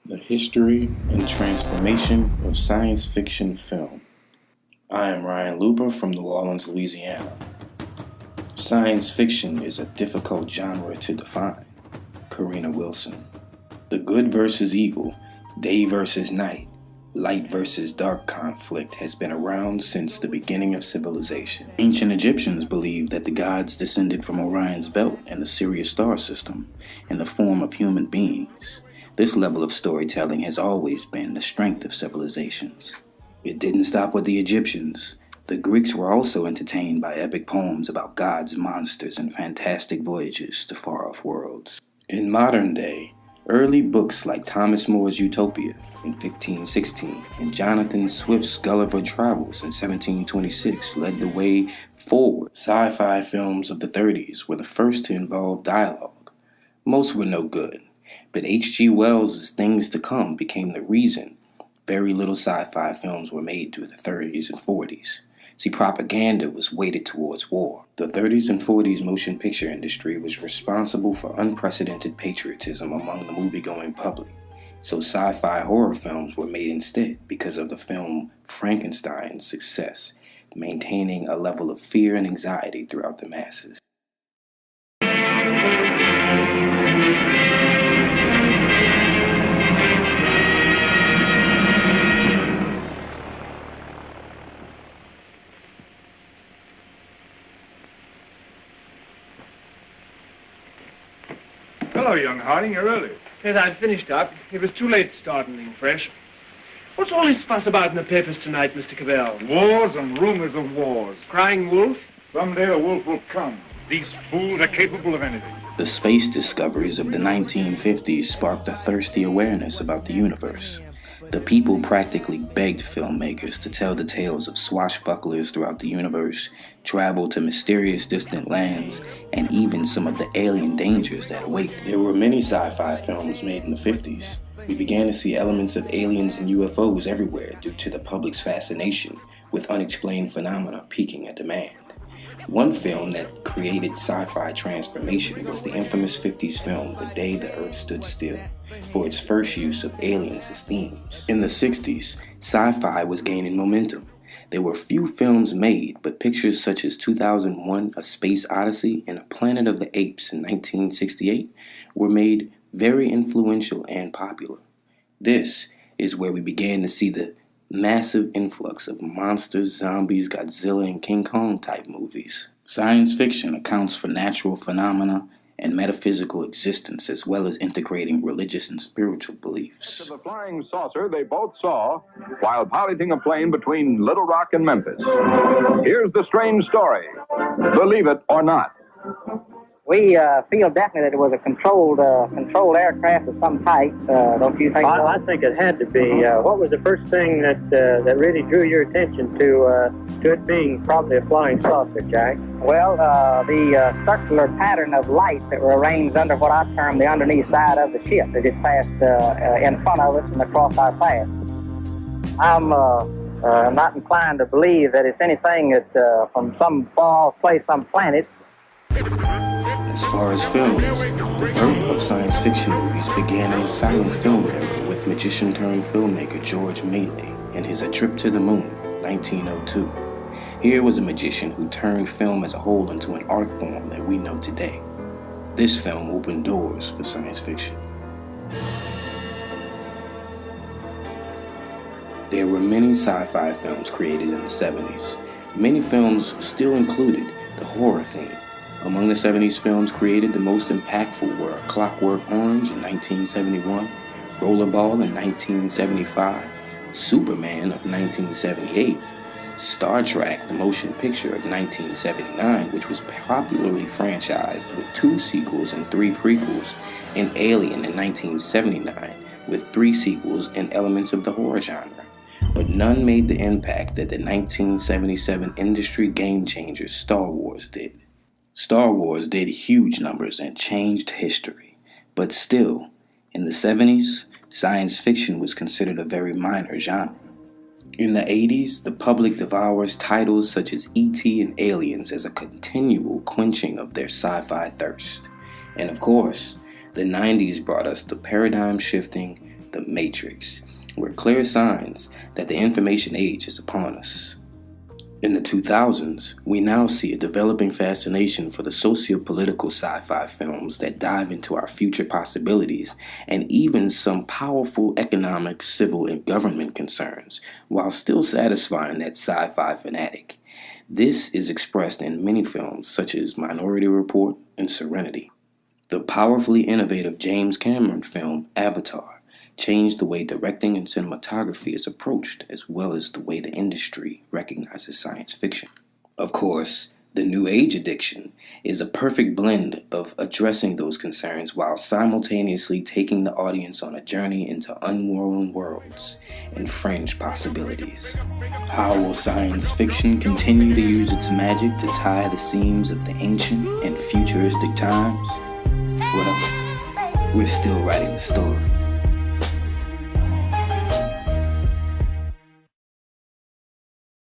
The history and transformation of science fiction film. I am Ryan Luber from New Orleans, Louisiana. Science fiction is a difficult genre to define. Karina Wilson. The good versus evil, day versus night, light versus dark conflict has been around since the beginning of civilization. Ancient Egyptians believed that the gods descended from Orion's belt and the Sirius star system in the form of human beings. This level of storytelling has always been the strength of civilizations. It didn't stop with the Egyptians. The Greeks were also entertained by epic poems about gods, monsters, and fantastic voyages to far-off worlds. In modern day, early books like Thomas More's Utopia in 1516 and Jonathan Swift's Gulliver Travels in 1726 led the way forward. Sci-fi films of the 30s were the first to involve dialogue. Most were no good. But H.G. Wells' Things to Come became the reason very little sci-fi films were made through the 30s and 40s. See, propaganda was weighted towards war. The 30s and 40s motion picture industry was responsible for unprecedented patriotism among the movie-going public. So sci-fi horror films were made instead because of the film Frankenstein's success, maintaining a level of fear and anxiety throughout the masses. Hello, young Harding. You're early. Yes, I'd finished up. It was too late to start anything fresh. What's all this fuss about in the papers tonight, Mr. Cavell? Wars and rumors of wars. Crying wolf? Someday the wolf will come. These fools are capable of anything. The space discoveries of the 1950s sparked a thirsty awareness about the universe. The people practically begged filmmakers to tell the tales of swashbucklers throughout the universe, travel to mysterious distant lands, and even some of the alien dangers that await. There were many sci-fi films made in the 50s. We began to see elements of aliens and UFOs everywhere due to the public's fascination with unexplained phenomena piquing a demand. One film that created sci-fi transformation was the infamous 50s film The Day the Earth Stood Still, for its first use of aliens as themes. In the 60s, sci-fi was gaining momentum. There were few films made, but pictures such as 2001: A Space Odyssey and A Planet of the Apes in 1968 were made very influential and popular. This is where we began to see the massive influx of monsters, zombies, Godzilla, and King Kong type movies. Science fiction accounts for natural phenomena and metaphysical existence, as well as integrating religious and spiritual beliefs. The flying saucer they both saw while piloting a plane between Little Rock and Memphis. Here's the strange story. Believe it or not. We feel definitely that it was a controlled aircraft of some type. Don't you think so? I think it had to be. What was the first thing that really drew your attention to it being probably a flying saucer, Jack? Well, the circular pattern of lights that were arranged under what I term the underneath side of the ship that just passed in front of us and across our path. I'm not inclined to believe that it's anything that from some far off place, some planet. As far as films, the birth of science fiction movies began in the silent film era with magician-turned-filmmaker George Maley in his A Trip to the Moon, 1902. Here was a magician who turned film as a whole into an art form that we know today. This film opened doors for science fiction. There were many sci-fi films created in the 70s. Many films still included the horror theme. Among the 70s films created, the most impactful were Clockwork Orange in 1971, Rollerball in 1975, Superman of 1978, Star Trek, the motion picture of 1979, which was popularly franchised with 2 sequels and 3 prequels, and Alien in 1979, with 3 sequels and elements of the horror genre. But none made the impact that the 1977 industry game-changer Star Wars did. Star Wars did huge numbers and changed history, but still, in the 70s, science fiction was considered a very minor genre. In the 80s, the public devours titles such as E.T. and Aliens as a continual quenching of their sci-fi thirst. And of course, the 90s brought us the paradigm-shifting, The Matrix, were clear signs that the information age is upon us. In the 2000s, we now see a developing fascination for the socio-political sci-fi films that dive into our future possibilities and even some powerful economic, civil, and government concerns, while still satisfying that sci-fi fanatic. This is expressed in many films such as Minority Report and Serenity. The powerfully innovative James Cameron film Avatar changed the way directing and cinematography is approached, as well as the way the industry recognizes science fiction. Of course, the New Age addiction is a perfect blend of addressing those concerns while simultaneously taking the audience on a journey into unworn worlds and fringe possibilities. How will science fiction continue to use its magic to tie the seams of the ancient and futuristic times? Well, we're still writing the story.